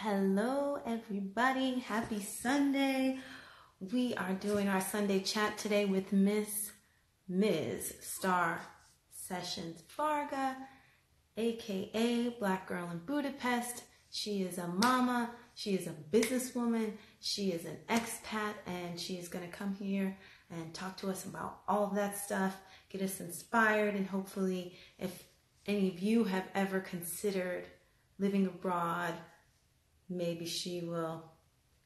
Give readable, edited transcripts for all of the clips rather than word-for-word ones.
Hello, everybody. Happy Sunday. We are doing our Sunday chat today with Ms. Starr Sessions Varga, aka Black Girl in Budapest. She is a mama, she is a businesswoman, she is an expat, and she is going to come here and talk to us about all of that stuff, get us inspired, and hopefully, if any of you have ever considered living abroad, maybe she will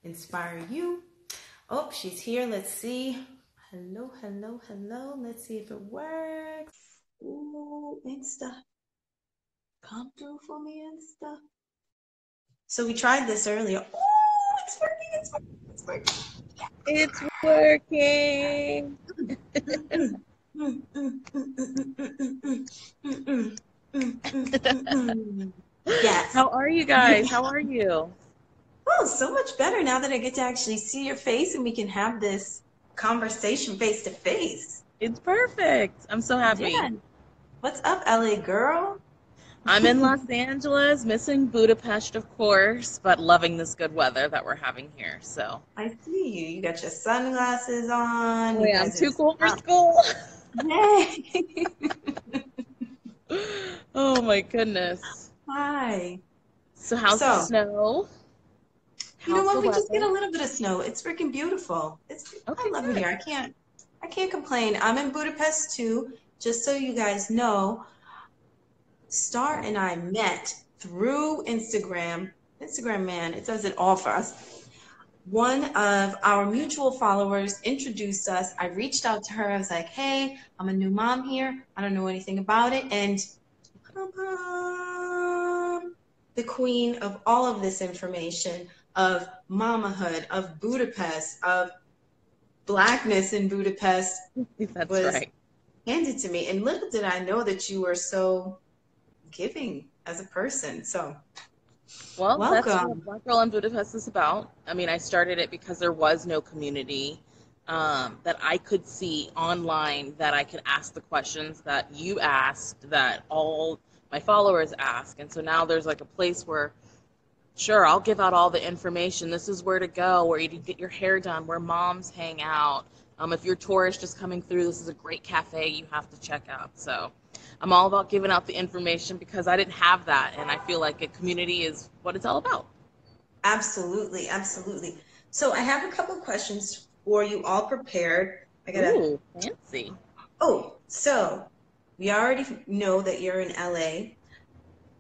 inspire you. Oh, she's here. Let's see. Hello, hello, hello. Let's see if it works. Ooh, Insta. Come through for me, Insta. So we tried this earlier. Oh, it's working, it's working, it's working. It's working. Yes. How are you guys? How are you? Oh, so much better now that I get to actually see your face and we can have this conversation face to face. It's perfect. I'm so happy. Yeah. What's up, LA girl? I'm in Los Angeles, missing Budapest, of course, but loving this good weather that we're having here. So I see you. You got your sunglasses on. oh, You yeah, I'm guys are too just cool for out. school. Yay. Oh my goodness. Hi. So how's the So, snow? you know How's the what? We just get weather? a little bit of snow. It's freaking beautiful. I Okay, love it good. here. I can't complain. I'm in Budapest too. Just so you guys know, Starr and I met through Instagram. Instagram, man, it does it all for us. One of our mutual followers introduced us. I reached out to her. I was like, hey, I'm a new mom here. I don't know anything about it. And the queen of all of this information of mamahood, of Budapest, of Blackness in Budapest That's was right. handed to me. And little did I know that you were so giving as a person. So Well, that's what welcome. Black Girl in Budapest is about. I mean, I started it because there was no community that I could see online that I could ask the questions that you asked, that all my followers ask. And so now there's like a place where, sure, I'll give out all the information. This is where to go, where you can get your hair done, where moms hang out. If you're tourists just coming through, this is a great cafe you have to check out. So I'm all about giving out the information because I didn't have that, and I feel like a community is what it's all about. Absolutely, absolutely. So I have a couple of questions for you, all prepared. I gotta. Ooh, fancy. Oh, so we already know that you're in LA.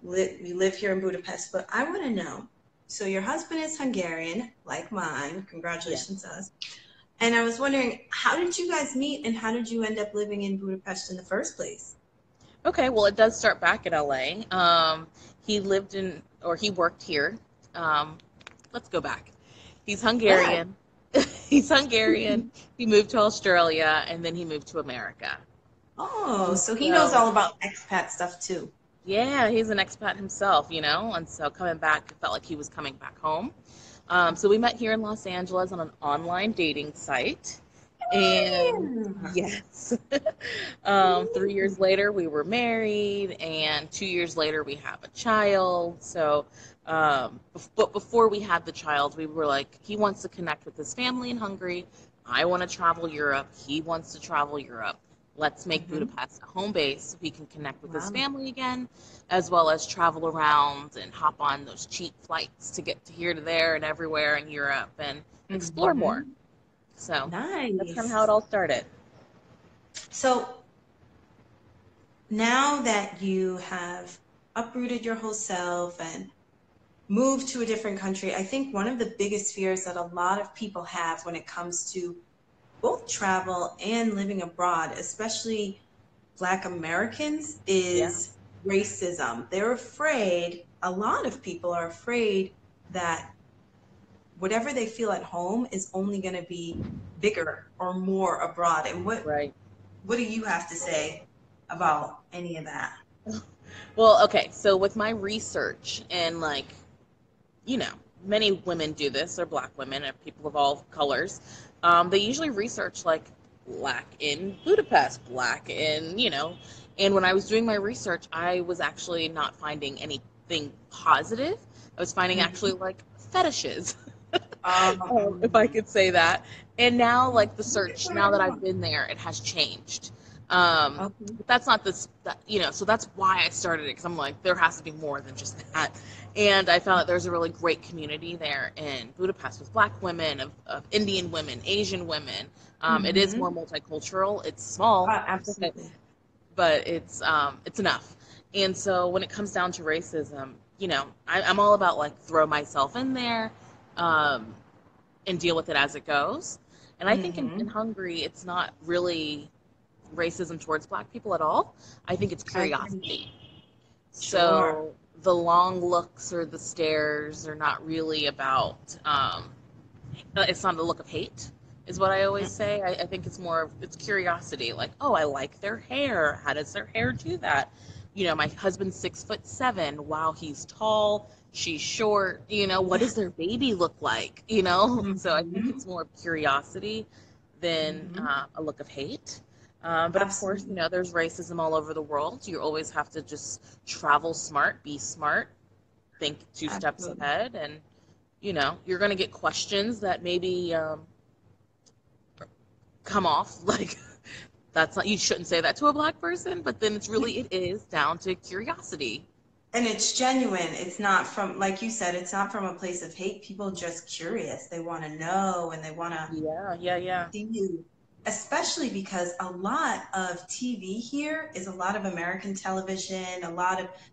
We live here in Budapest, but I want to know. So your husband is Hungarian, like mine. Yeah. Congratulations to us. And I was wondering, how did you guys meet, and how did you end up living in Budapest in the first place? Okay, well, it does start back in LA. He lived in, or he worked here. Um, let's go back. He's What? Hungarian. He's Hungarian. He moved to Australia, and then he moved to America. Oh, And so he knows so, all about expat stuff too. yeah, he's an expat himself, you know, and so coming back, it felt like he was coming back home. So we met here in Los Angeles on an online dating site. And yes, 3 years later, we were married, and 2 years later, we have a child. So, but before we had the child, we were like, he wants to connect with his family in Hungary. I want to travel Europe. He wants to travel Europe. Let's make Mm-hmm. Budapest a home base so he can connect with his Wow. family again, as well as travel around and hop on those cheap flights to get to here to there and everywhere in Europe and explore more. Mm-hmm. So that's kind of how it Nice. all started. So now that you have uprooted your whole self and moved to a different country, I think one of the biggest fears that a lot of people have when it comes to both travel and living abroad, especially Black Americans, Yeah, is racism. They're afraid, a lot of people are afraid that whatever they feel at home is only going to be bigger or more abroad. And right. what do you have to say about any of that? Well, okay, so with my research and like, you know, many women do this, or black women, or people of all colors. They usually research like black in Budapest, black in, and when I was doing my research, I was actually not finding anything positive. I was finding actually like fetishes, if I Um, could say that. And now, like the search, now that I've been there, it has changed. okay. But that's not this, that, so that's why I started it because I'm like, there has to be more than just that. And I found that there's a really great community there in Budapest with Black women, of Indian women, Asian women. It is more Mm-hmm. multicultural. It's small, Absolutely. but it's enough. And so when it comes down to racism, I'm all about like throw myself in there, um, and deal with it as it goes. And I think in Mm-hmm. Hungary, it's not really racism towards Black people at all. I think it's I agree. curiosity. Sure. So the long looks or the stares are not really about. It's not a look of hate, is what I always say. I think it's more of it's curiosity. Like, oh, I like their hair. How does their hair do that? My husband's 6'7". Wow, he's tall. She's short. What does their baby look like? So I think Mm-hmm. it's more curiosity than Mm-hmm. a look of hate. But of course, Absolutely. there's racism all over the world. You always have to just travel smart, be smart, think two steps Absolutely. ahead, and you're going to get questions that maybe come off like that's not, you shouldn't say that to a Black person, but then it is down to curiosity. And it's genuine. It's not from, like you said, it's not from a place of hate. People just curious. They want to know and they want to Yeah, yeah, yeah. see you. Especially because a lot of TV here is a lot of American television,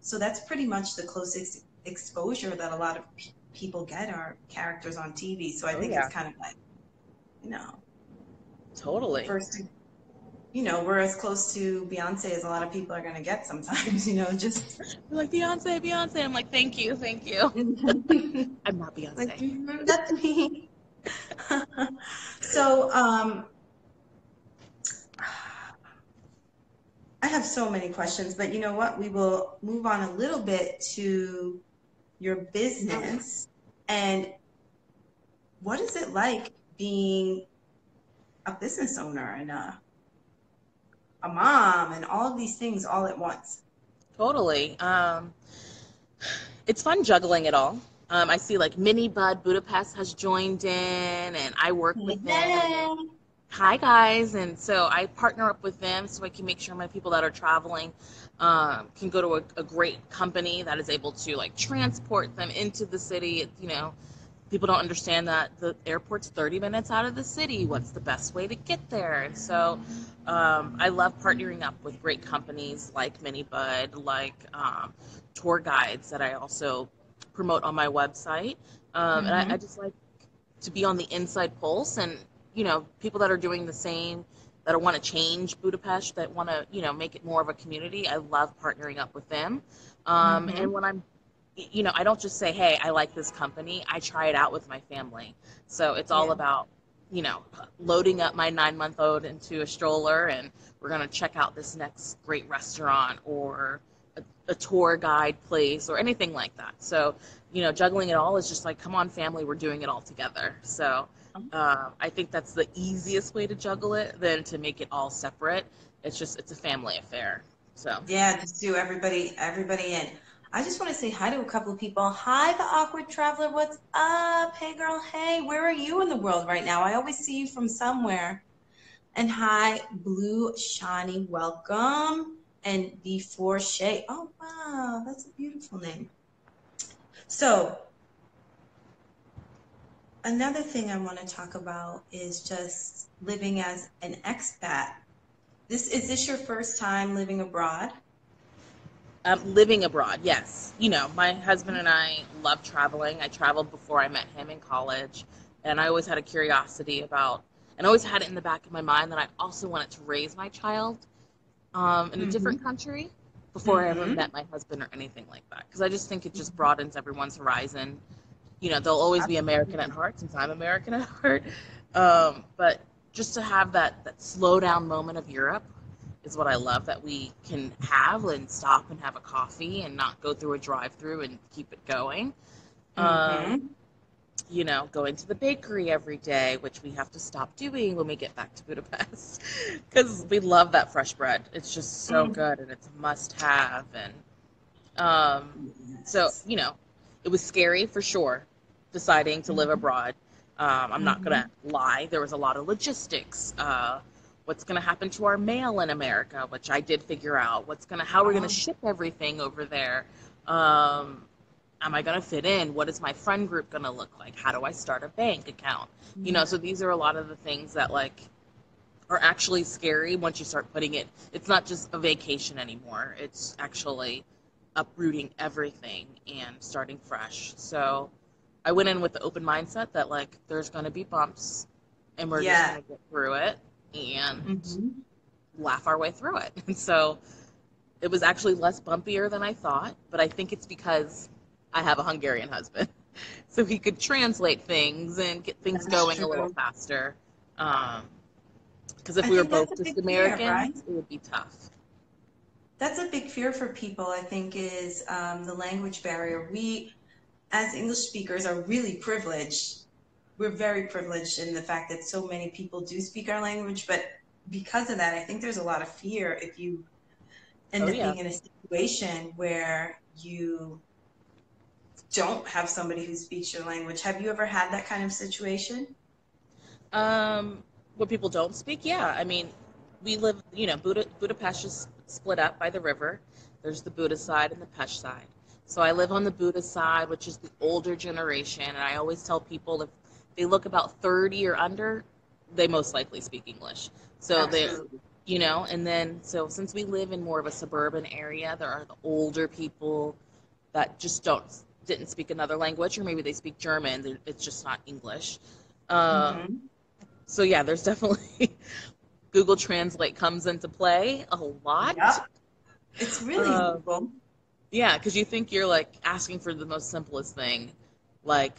so that's pretty much the closest exposure that a lot of people get are characters on TV. So I Oh think it's yeah, kind of like, you know, the totally. first, we're as close to Beyonce as a lot of people are going to get sometimes, just. You're like Beyonce, Beyonce. I'm like, thank you, thank you. I'm not Like, Beyonce. that's me. So, I have so many questions, but you know what? We will move on a little bit to your business and what is it like being a business owner and a mom and all of these things all at once? Totally. It's fun juggling it all. I see like Mini Bud Budapest has joined in, and I work with them. And Yay! hi guys, and so I partner up with them so I can make sure my people that are traveling can go to a great company that is able to like transport them into the city. People don't understand that the airport's 30 minutes out of the city. What's the best way to get there? And so I love partnering up with great companies like Minibud, like tour guides that I also promote on my website. And I Mm-hmm. just like to be on the inside pulse, and people that are doing the same, that want to change Budapest, that want to make it more of a community. I love partnering up with them. And Mm-hmm. when I'm I don't just say, hey, I like this company. I try it out with my family. So it's all Yeah. about loading up my 9-month-old into a stroller, and we're going to check out this next great restaurant or a tour guide place or anything like that. So juggling it all is just like, come on, family, we're doing it all together. So I think that's the easiest way to juggle it than to make it all separate. It's a family affair. So Yeah, just do everybody in. I just want to say hi to a couple of people. Hi, the awkward traveler. What's up? Hey, girl. Hey, where are you in the world right now? I always see you from somewhere. And hi, Blue Shani. Welcome. And Before Shay. Oh, wow. That's a beautiful name. So, another thing I want to talk about is just living as an expat. Is this your first time living abroad? living abroad, yes. My husband and I love traveling. I traveled before I met him in college, and I always had a curiosity about, and always had it in the back of my mind that I also wanted to raise my child in a different Mm-hmm. country before I ever Mm-hmm. met my husband or anything like that. Because I just think it just broadens everyone's horizon. They'll always be American at heart since I'm American at heart. But just to have that slow down moment of Europe is what I love, that we can have and stop and have a coffee and not go through a drive through and keep it going. Um, Mm-hmm. Going to the bakery every day, which we have to stop doing when we get back to Budapest because we love that fresh bread. It's just so Mm-hmm. good and it's a must have. And um, so, Yes. it was scary for sure, deciding to live Mhm. abroad. I'm not gonna Mhm. lie, there was a lot of logistics. What's gonna happen to our mail in America, which I did figure out. How we're gonna Oh. ship everything over there. Um, am I gonna fit in? What is my friend group gonna look like? How do I start a bank account? So Yeah. these are a lot of the things that like are actually scary once you start putting it. It's not just a vacation anymore. It's actually uprooting everything and starting fresh. So I went in with the open mindset that like there's going to be bumps and we're just Yeah. going to get through it and Mhm. laugh our way through it. And so it was actually less bumpier than I thought, but I think it's because I have a Hungarian husband. So he could translate things and get things That's going a little true. faster. Um, because if I we were think that's both a just big fear, right? Americans, it would be tough. That's a big fear for people, I think, is the language barrier. We, as English speakers, are really privileged. We're very privileged in the fact that so many people do speak our language, but because of that, I think there's a lot of fear if you end Oh up yeah. being in a situation where you don't have somebody who speaks your language. Have you ever had that kind of situation? Um, where people don't speak, yeah. I mean, we live, Budapest is split up by the river. There's the Buda side and the Pest side. So I live on the Buda side, which is the older generation, and I always tell people if they look about 30 or under, they most likely speak English. So Absolutely. and then so since we live in more of a suburban area, there are the older people that just didn't speak another language, or maybe they speak German. It's just not English. Um, Mm-hmm. so yeah, there's definitely Google Translate comes into play a lot. Yep. It's really Uh, helpful. yeah, because you think you're like asking for the most simplest thing, like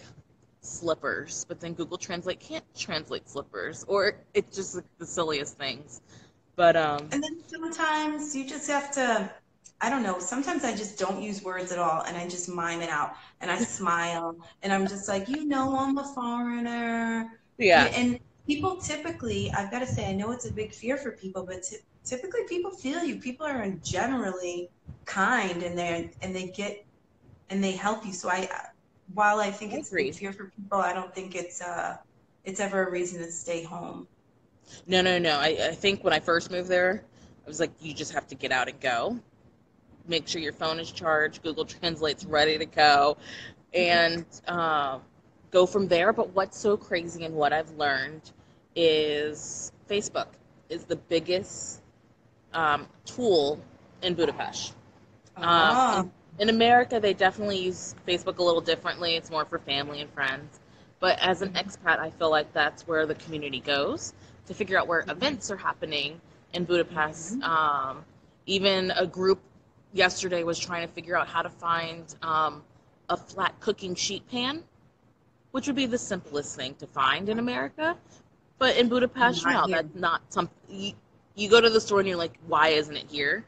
slippers, but then Google Translate can't translate slippers, or it's just like the silliest things. But And then sometimes you just have to, I don't know, sometimes I just don't use words at all and I just mime it out and I smile and I'm just like, I'm a foreigner. Yeah, yeah, and people typically, I've got to say, I know it's a big fear for people, but typically people feel you. People are generally kind and they help you. So while I think I it's a big agree. fear for people, I don't think it's ever a reason to stay home. No, no, no. I think when I first moved there, I was like, you just have to get out and go. Make sure your phone is charged. Google Translate's ready to go, and go from there. But what's so crazy and what I've learned is Facebook is the biggest tool in Budapest. Um, Oh, in, in America, they definitely use Facebook a little differently. It's more for family and friends. But as an expat, I feel like that's where the community goes to figure out where events are happening in Budapest. mhm. Even a group yesterday was trying to figure out how to find a flat cooking sheet pan, which would be the simplest thing to find in America. But in Budapest, Not no, here. that's not something. You go to the store and you're like, why isn't it here?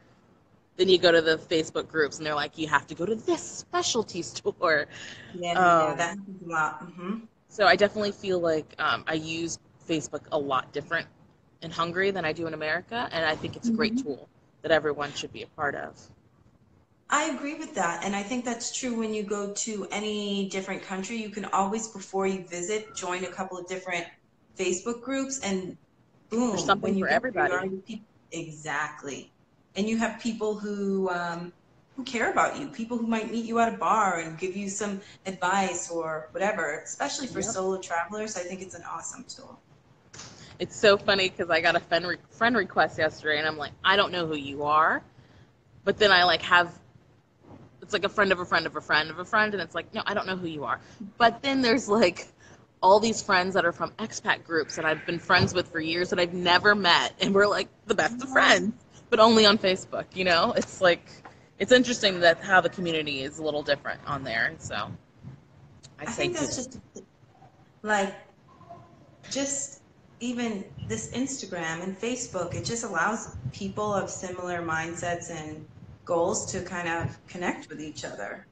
Then you go to the Facebook groups and they're like, you have to go to this specialty store. Yeah, yeah, Um, that happens a lot. so I definitely feel like I use Facebook a lot different in Hungary than I do in America, and I think it's a great Hmm. tool that everyone should be a part of. I agree with that. And I think that's true when you go to any different country. You can always, before you visit, join a couple of different Facebook groups and There's boom, something when you for get there, you everybody. already people. Exactly. And you have people who care about you, people who might meet you at a bar and give you some advice or whatever, especially for Yep. solo travelers. I think it's an awesome tool. It's so funny because I got a friend request yesterday, and I'm like, I don't know who you are, but then I like have it's like a friend of a friend of a friend of a friend, and it's like, no, I don't know who you are. But then there's like all these friends that are from expat groups that I've been friends with for years that I've never met, and we're like the best of friends, but only on Facebook. It's like it's interesting that how the community is a little different on there. So I I say think do that's it. just like just even this Instagram and Facebook, it just allows people of similar mindsets and goals to kind of connect with each other.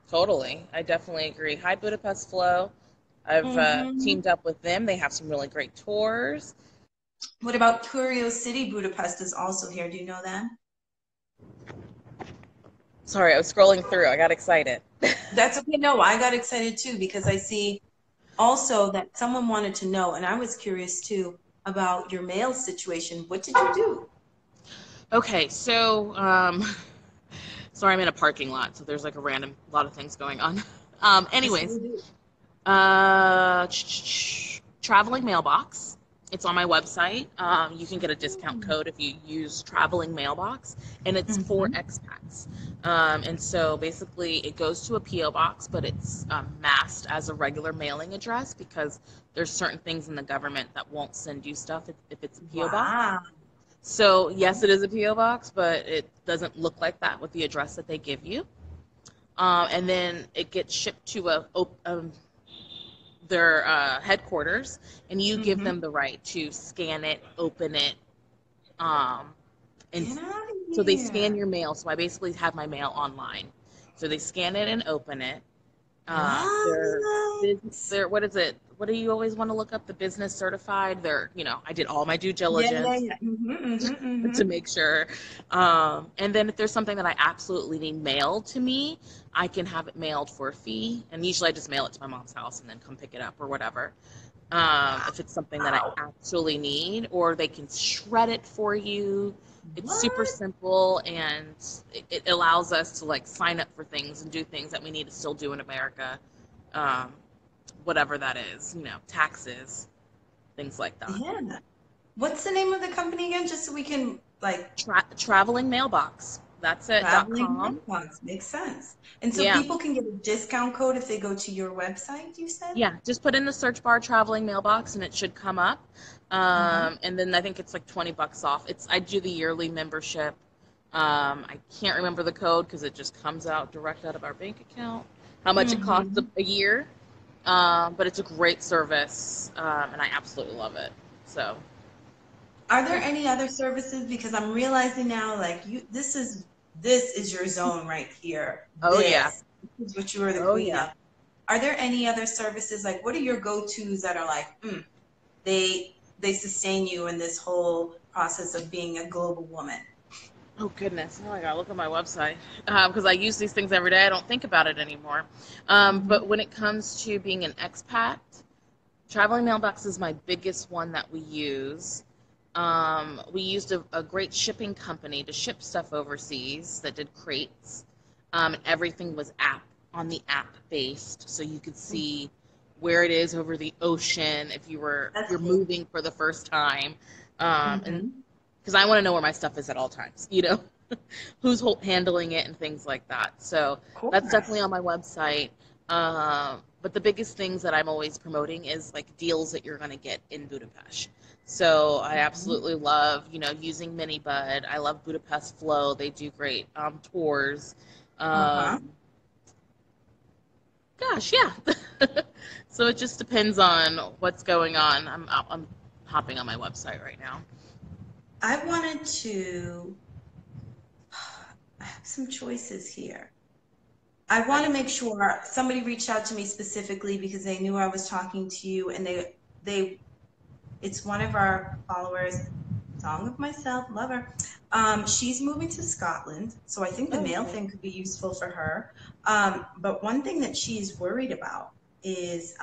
Totally, I definitely agree. Hi Budapest Flow. I've Hmm. teamed up with them. They have some really great tours. What about Curiosity Budapest is also here. Do you know them? Sorry, I was scrolling through. I got excited. That's okay. No, I got excited too because I see also that someone wanted to know, and I was curious too about your mail situation. What did you do? Okay, so sorry, I'm in a parking lot, so there's like a random lot of things going on. That's what Anyways, we do. traveling mailbox. It's on my website. You can get a discount code if you use traveling mailbox, and it's for Mm-hmm. expats. And so basically, it goes to a PO box, but it's masked as a regular mailing address because there's certain things in the government that won't send you stuff if it's a PO box. Wow. So yes, it is a PO box, but it doesn't look like that with the address that they give you. And then it gets shipped to their headquarters, and you give Mm-hmm. them the right to scan it, open it, um, and Get out of so they scan here. your mail. So I basically have my mail online. So they scan it and open it. They're What? they're what is it? What do you always want to look up? The business certified. I did all my due Yeah, yeah, diligence yeah. Mm-hmm, mm-hmm, mm-hmm. to make sure. And then if there's something that I absolutely need mailed to me, I can have it mailed for a fee. And usually I just mail it to my mom's house and then come pick it up or whatever. If it's something that I Wow. actually need, or they can shred it for you. It's super What? simple, and it allows us to like sign up for things and do things that we need to still do in America, um, whatever that is, taxes, things like that. Yeah. What's the name of the company again? Just so we can like Traveling mailbox. That's it. traveling .com. mailbox. Makes sense. And so Yeah. people can get a discount code if they go to your website, you said? Yeah, just put in the search bar traveling mailbox and it should come up. Uh-huh. And then I think it's like 20 bucks off. I do the yearly membership. I can't remember the code because it just comes out direct out of our bank account. How much it costs Mm-hmm. a year. But it's a great service, and I absolutely love it. So, Are there yeah. any other services? Because I'm realizing now, like this is your zone right here. Oh yeah. This is what you are the Oh queen yeah. of. Are there any other services? Like, what are your go-tos that are like, they sustain you in this whole process of being a global woman? Oh goodness! Oh, I gotta look at my website because I use these things every day. I don't think about it anymore. Mm-hmm. But when it comes to being an expat, traveling mailbox is my biggest one that we use. We used a great shipping company to ship stuff overseas that did crates. And everything was on the app based, so you could see where it is over the ocean if That's you're cool. moving for the first time. And Mm-hmm. because I want to know where my stuff is at all times, who's handling it and things like that. So Of that's definitely course. on my website. But the biggest things that I'm always promoting is like deals that you're going to get in Budapest. So I Mhm. absolutely love, using Minibud. I love Budapest Flow. They do great tours. Uh-huh. Um, Gosh, yeah. So it just depends on what's going on. I'm hopping on my website right now. I wanted to I have some choices here. I want to Okay. make sure somebody reached out to me specifically because they knew I was talking to you and they it's one of our followers, Song of Myself, love her. She's moving to Scotland, so I think the Oh, mail okay. thing could be useful for her. But one thing that she's worried about is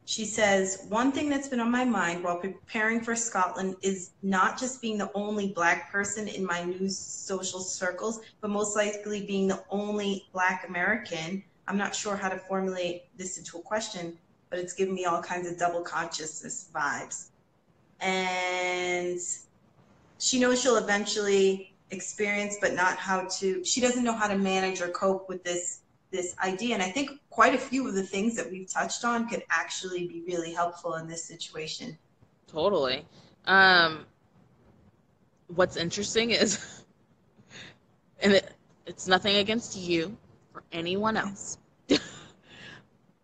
she says, one thing that's been on my mind while preparing for Scotland is not just being the only Black person in my new social circles, but most likely being the only Black American. I'm not sure how to formulate this into a question, but it's giving me all kinds of double consciousness vibes. And she knows she'll eventually experience, but not how to, she doesn't know how to manage or cope with this idea. And I think quite a few of the things that we've touched on could actually be really helpful in this situation. Totally. Um, what's interesting is, and it's nothing against you or anyone Okay. else.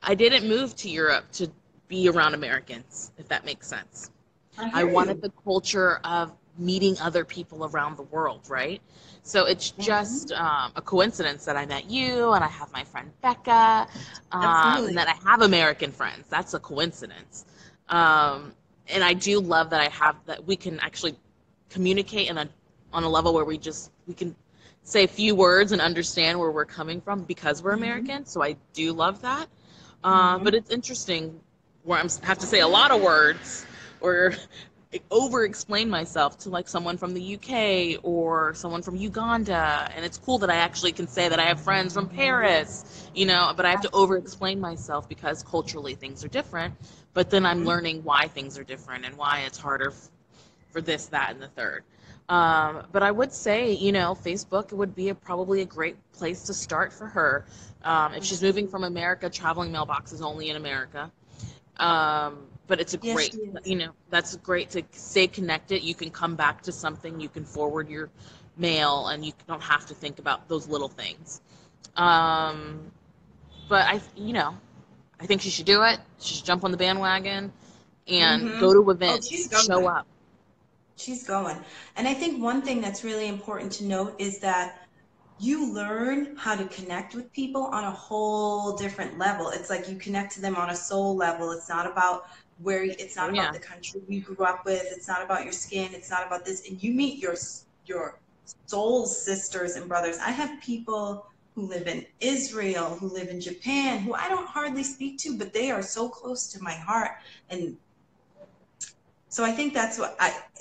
I didn't move to Europe to be around Americans, if that makes sense. I I hear wanted you. the culture of meeting other people around the world, right? So it's just Mhm. a coincidence that I met you and I have my friend Becca, and Absolutely. that I have American friends. That's a coincidence. Um, and I do love that I have that we can actually communicate on a level where we can say a few words and understand where we're coming from because we're Mm-hmm. American. So I do love that. But Mm-hmm. it's interesting where have to say a lot of words or over explain myself to like someone from the UK or someone from Uganda. And it's cool that I actually can say that I have friends from Paris, but I have to over Absolutely. explain myself because culturally things are different. But then I'm Mm-hmm. learning why things are different and why it's harder for this, that, and the third. But I would say, Facebook would be probably a great place to start for her. If she's moving Absolutely. from America, traveling mailbox is only in America. But it's a Yes, great, she is. that's great to stay connected. You can come back to something, you can forward your mail, and you don't have to think about those little things. Um, but I think she should do it. She should jump on the bandwagon and Mm-hmm. go to Oh, she's events, show going. up. She's going. And I think one thing that's really important to note is that you learn how to connect with people on a whole different level. It's like you connect to them on a soul level. It's not about it's Oh not about yeah. the country you grew up with. It's not about your skin. It's not about this. And you meet your soul sisters and brothers. I have people who live in Israel, who live in Japan, who I don't hardly speak to, but they are so close to my heart. And so I think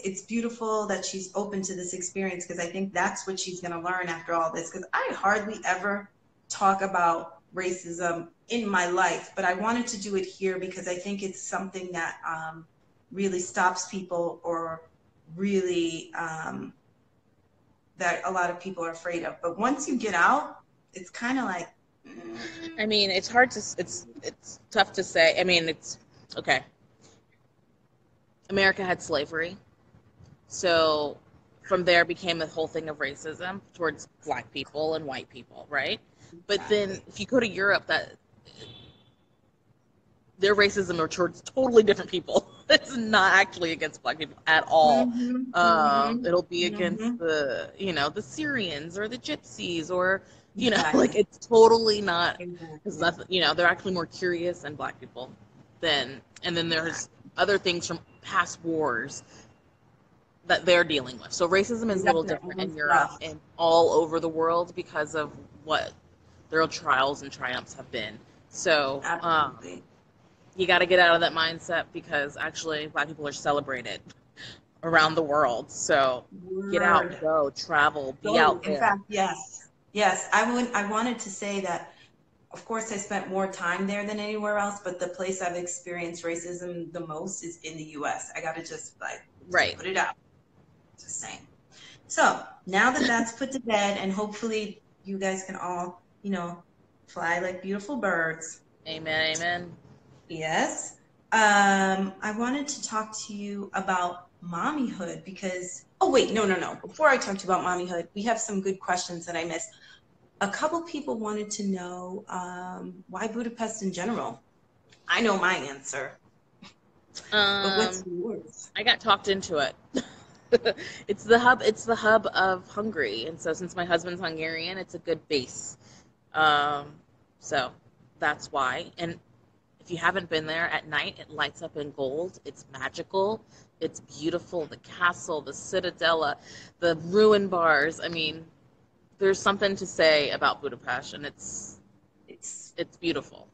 it's beautiful that she's open to this experience because I think that's what she's going to learn after all this. Because I hardly ever talk about racism in my life, but I wanted to do it here because I think it's something that really stops people or really that a lot of people are afraid of. But once you get out, it's kind of like, I mean, it's hard to it's tough to say. I mean, it's okay. America had slavery, so from there became the whole thing of racism towards black people and white people, right? But then exactly. if you go to Europe, that their racism are towards totally different people. It's not actually against black people at all. Mm-hmm, mm-hmm, It'll be mm-hmm. against the Syrians or the Gypsies or like Exactly. it's totally not because Exactly. nothing. They're actually more curious and black people than and then there's Exactly. other things from past wars that they're dealing with. So racism is They a got little their different own in Europe stuff. and all over the world because of what their trials and triumphs have been. So Absolutely. you got to get out of that mindset because actually black people are celebrated around the world. So get out, Word. go, travel, be So, out in there. fact, yes. Yes. I wanted to say that, of course, I spent more time there than anywhere else, but the place I've experienced racism the most is in the US. I got to just Right. put it out. Just saying. So, now that that's put to bed, and hopefully you guys can all, fly like beautiful birds. Amen. Amen. Yes. I wanted to talk to you about mommyhood because, oh, wait, no, no, no. Before I talk to you about mommyhood, we have some good questions that I missed. A couple people wanted to know why Budapest in general. I know my answer, but what's Um, yours? I got talked into it. It's the hub. It's the hub of Hungary, and so since my husband's Hungarian, it's a good base. Um, so that's why. And if you haven't been there at night, it lights up in gold. It's magical. It's beautiful. The castle, the citadella, the ruin bars. I mean, there's something to say about Budapest, and It's it's beautiful.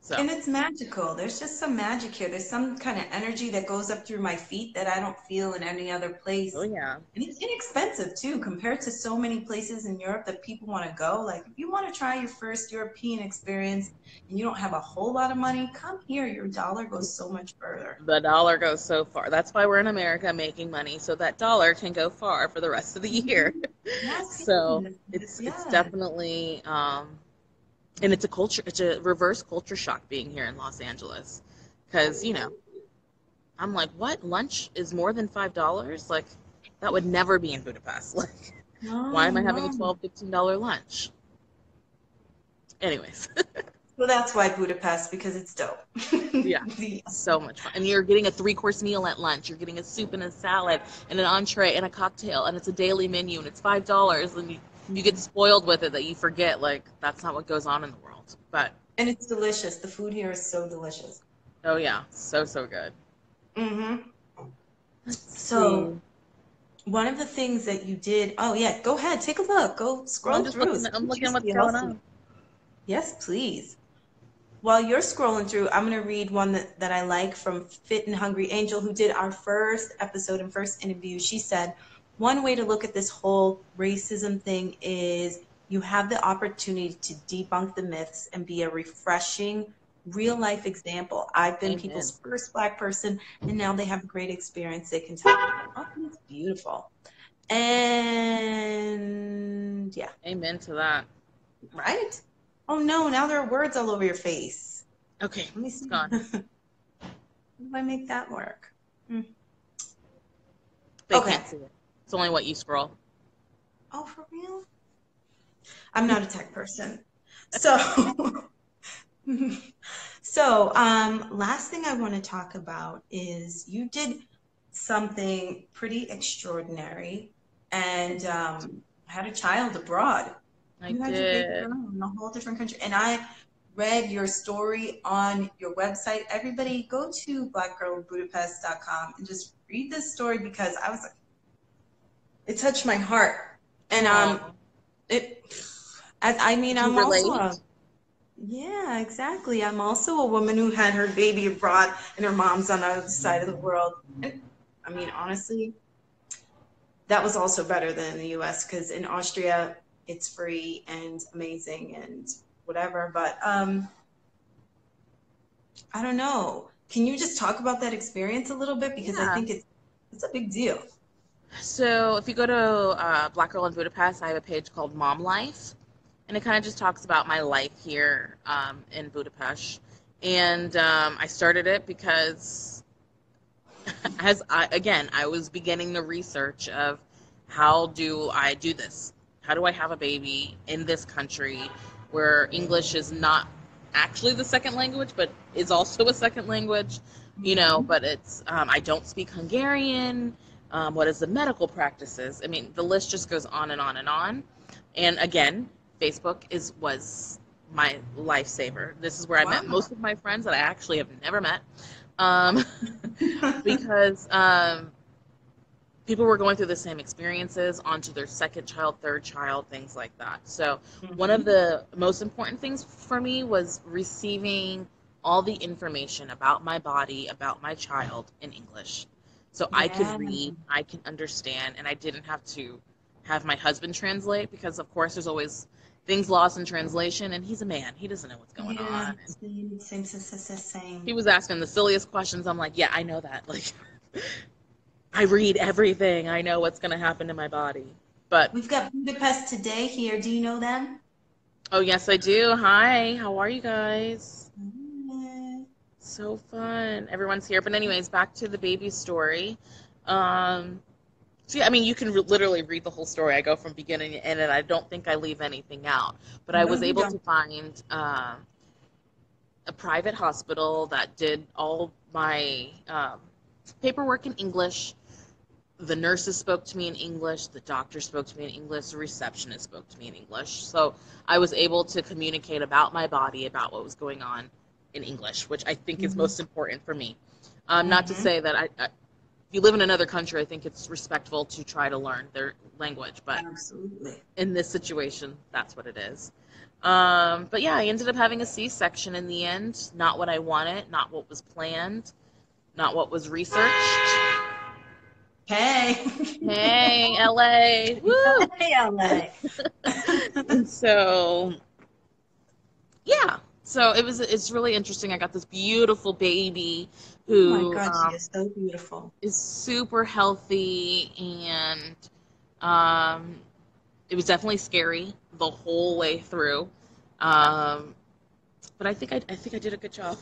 So, And it's magical. There's just some magic here. There's some kind of energy that goes up through my feet that I don't feel in any other oh place. yeah, And it's inexpensive too, compared to so many places in Europe that people want to go. Like, if you want to try your first European experience and you don't have a whole lot of money, come here. Your dollar goes so much further. the dollar goes so far. That's why we're in America making money, so that dollar can go far for the rest of the year. Mhm. Yes, So yes, it's yes. definitely and it's a culture. It's a reverse culture shock being here in Los Angeles, because I'm like, what? Lunch is more than $5? Like, that would never be in Budapest. Like, why No, am I having a no. $12, $15 lunch? Anyways, So that's why Budapest, because it's dope. yeah, Yeah. so much fun. And you're getting a three-course meal at lunch. You're getting a soup and a salad and an entree and a cocktail, and it's a daily menu, and it's $5, and you get spoiled with it that you forget, like, that's not what goes on in the world. But, And it's delicious. The food here is so delicious. oh yeah, so, so good. Hmm. Let's So see. one of the things that you did, oh yeah, go ahead, take a look, go Well, I'm scroll just through, looking. see I'm what you looking see. what's I'll going see. on. Yes, please. While you're scrolling through, I'm going to read one that I like from Fit and Hungry Angel, who did our first episode and first interview. She said, one way to look at this whole racism thing is you have the opportunity to debunk the myths and be a refreshing, real life example. I've been Amen. people's first Black person, and now they have a great experience they can tell people. Oh, that's beautiful. And yeah, Amen to that. right? Oh no, now there are words all over your face. Okay, Let me it's see. gone. How do I make that work? Hmm. They Okay. can't see it. It's only what you scroll. Oh, for real? I'm not a tech person. So, last thing I want to talk about is you did something pretty extraordinary and had a child abroad. I You had your baby did. girl in a whole different country. And I read your story on your website. Everybody go to blackgirlbudapest.com and just read this story because I was like, it touched my heart. And Oh, it I mean did you I'm also a relate? yeah, exactly. I'm also a woman who had her baby abroad and her mom's on the other side of the world. And I mean, honestly, that was also better than in the US because in Austria it's free and amazing and whatever. But I don't know. Can you just talk about that experience a little bit? Because I Yeah. think it's a big deal. So if you go to Black Girl in Budapest, I have a page called Mom Life, and it kind of just talks about my life here in Budapest. And I started it because, I was beginning the research of how do I do this? How do I have a baby in this country where English is not actually the second language, but is also a second language? Hmm. But it's I don't speak Hungarian. What is the medical practices? I mean, the list just goes on and on and on. And again, Facebook was my lifesaver. This is where I met Wow. most of my friends that I actually have never met. Um, because people were going through the same experiences onto their second child, third child, things like that. So, one of Hmm. the most important things for me was receiving all the information about my body, about my child in English. So I Yeah. could read, I can understand, and I didn't have to have my husband translate because, of course, there's always things lost in translation, and he's a man. He doesn't know what's going Yeah. on. And Same. he was asking the silliest questions. I'm like, yeah, I know that. Like, I read everything. I know what's going to happen to my body. But, We've got Budapest today here. Do you know them? oh, yes, I do. Hi, how are you guys? Mm. So fun. Everyone's here. But, anyways, back to the baby story. Um, so, yeah, I mean, you can literally read the whole story. I go from beginning to end, and I don't think I leave anything out. But I No, was you able to don't. find a private hospital that did all my paperwork in English. The nurses spoke to me in English, the doctor spoke to me in English, the receptionist spoke to me in English. So I was able to communicate about my body, about what was going on in English, which I think is Hmm. most important for me. Not to Hmm. say that if you live in another country, I think it's respectful to try to learn their language, but Absolutely. in this situation, that's what it is. But yeah, I ended up having a C-section in the end. Not what I wanted, not what was planned, not what was researched. Hey. Hey, LA. Woo! Hey, LA. And so, yeah. So it's really interesting. I got this beautiful baby Oh my who God, she is so beautiful. is super healthy, and um, it was definitely scary the whole way through. Um, but I think I did a good job.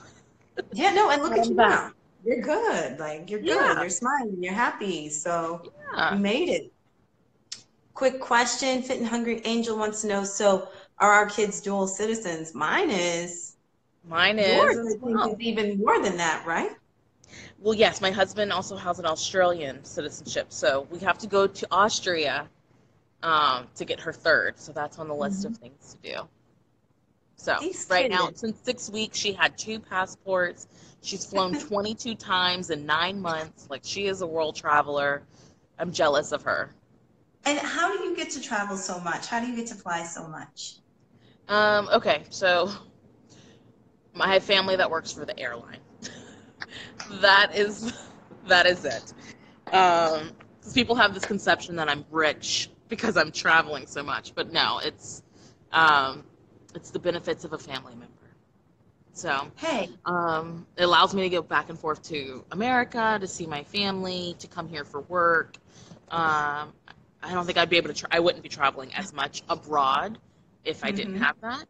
Yeah, no, and look Pat at on the you back. now. You're good. Like, you're good. Yeah, You're smiling. You're happy. So you yeah. made it. Quick question. Fit and Hungry Angel wants to know, so are our kids dual citizens? Mine is. Mine is Yours, as I think, is well. even more than that, right? Well, yes, my husband also has an Australian citizenship, so we have to go to Austria to get her third. So that's on the list of Mhm. things to do. So These right now, kids. since 6 weeks, she had two passports. She's flown 22 times in 9 months. Like, she is a world traveler. I'm jealous of her. And how do you get to travel so much? How do you get to fly so much? Okay, so I have family that works for the airline. That is that is it. Because people have this conception that I'm rich because I'm traveling so much, but no, um, it's the benefits of a family member. So Hey, it allows me to go back and forth to America to see my family, to come here for work. Um, I don't think I'd be able to. I wouldn't be traveling as much abroad if I didn't mm-hmm, have that.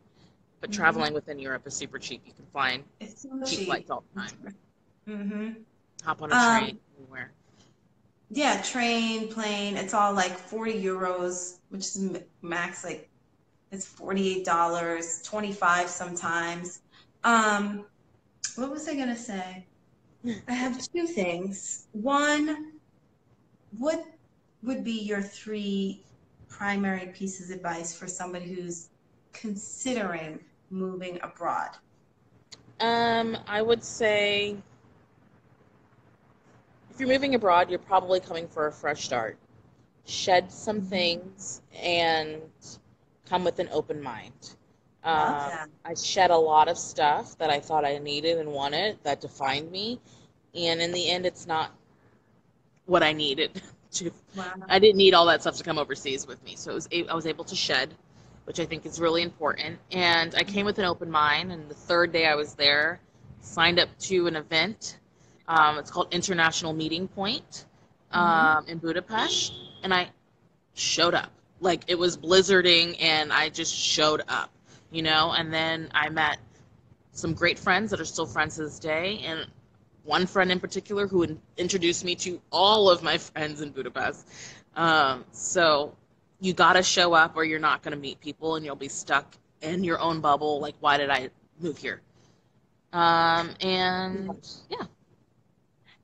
But mm-hmm. traveling within Europe is super cheap. You can find It's so cheap cheap. flights all the time. Mm-hmm. Hop on a train Um, anywhere. yeah, train, plane, it's all like 40 euros, which is max, like it's $48, 25 sometimes. Um, what was I gonna say? I have two things. One, what would be your three primary pieces of advice for somebody who's considering moving abroad? I would say if you're moving abroad, you're probably coming for a fresh start. Shed some things and come with an open mind. Love that. I shed a lot of stuff that I thought I needed and wanted that defined me, and in the end, it's not what I needed. To, Wow. I didn't need all that stuff to come overseas with me, so I was able to shed, which I think is really important. And I came with an open mind, and the third day I was there, signed up to an event. It's called International Meeting Point Mm-hmm. in Budapest, and I showed up. Like it was blizzarding, and I just showed up, And then I met some great friends that are still friends to this day, and one friend in particular who introduced me to all of my friends in Budapest. So you got to show up, or you're not going to meet people, and you'll be stuck in your own bubble. Like, why did I move here? And yeah,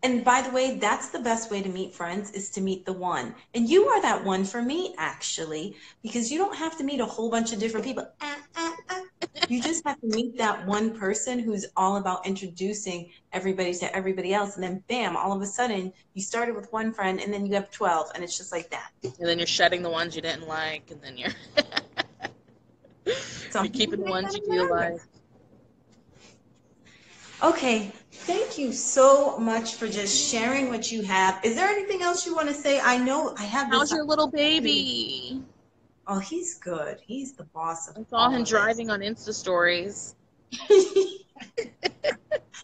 And by the way, that's the best way to meet friends is to meet the one. And you are that one for me, actually, because you don't have to meet a whole bunch of different people. You just have to meet that one person who's all about introducing everybody to everybody else. And then, bam, all of a sudden, you started with one friend and then you have 12, and it's just like that. and then you're shedding the ones you didn't like, and then Some you're people keeping the make ones that you in do the like. Vegas. Okay, thank you so much for just sharing what you have. Is there anything else you want to say? I know I have How's this. your little baby? Oh, he's good. He's the boss of I saw all him of this. driving on Insta stories.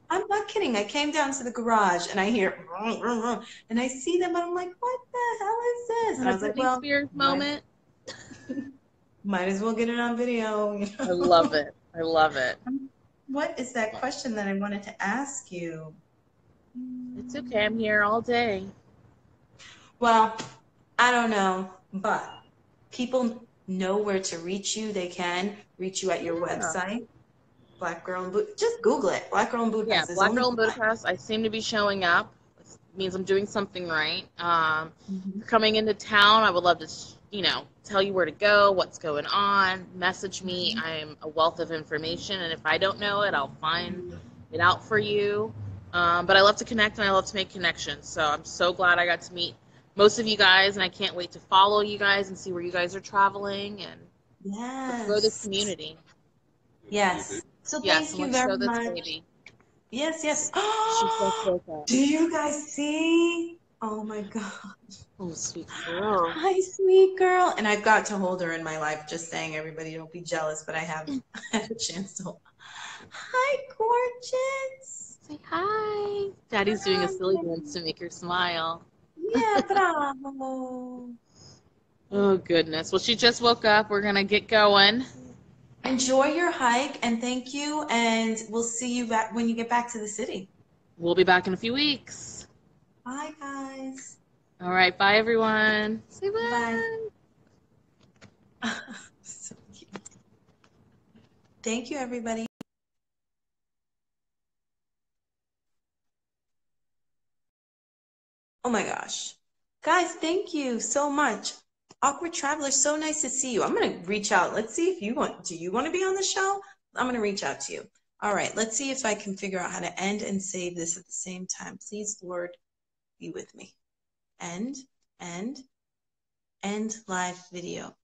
I'm not kidding. I came down to the garage and I hear "Vroom, vroom, vroom," and I see them and I'm like, what the hell is this? And Had I a was like, Britney well, Spears might moment. might as well get it on video, you I love know. it. I love it. What is that question that I wanted to ask you? It's okay. I'm here all day. Well, I don't know, but people know where to reach you. They can reach you at your Yeah. website, Black Girl in Budapest. Just Google it. Black Girl in Yeah, Budapest. There's Black only Girl in one. Budapest. I seem to be showing up. It means I'm doing something right. If Mhm. you're coming into town, I would love to, tell you where to go, what's going on. Message me. I am a wealth of information, and if I don't know it, I'll find it out for you. But I love to connect, and I love to make connections. So I'm so glad I got to meet most of you guys, and I can't wait to follow you guys and see where you guys are traveling, and let's grow this Yes. community. Yes. So Yes, thank and you let's very show this much. baby. Yes, yes. She just woke up. Do you guys see? Oh my God. Oh, sweet girl. Hi, sweet girl. And I've got to hold her in my life. Just saying, everybody, don't be jealous, but I have had a chance to hold. Hi, gorgeous. Say hi. Daddy's doing a Hi. silly dance to make her smile. Yeah, bravo. Oh, goodness. Well, she just woke up. We're going to get going. Enjoy your hike and thank you. And we'll see you back when you get back to the city. We'll be back in a few weeks. Bye, guys. All right. Bye, everyone. Say Bye. bye. So cute. Thank you, everybody. Oh my gosh. Guys, thank you so much. Awkward Traveler, so nice to see you. I'm going to reach out. Let's see if you want, do you want to be on the show? I'm going to reach out to you. All right, let's see if I can figure out how to end and save this at the same time. Please, Lord, be with me. End. and end live video.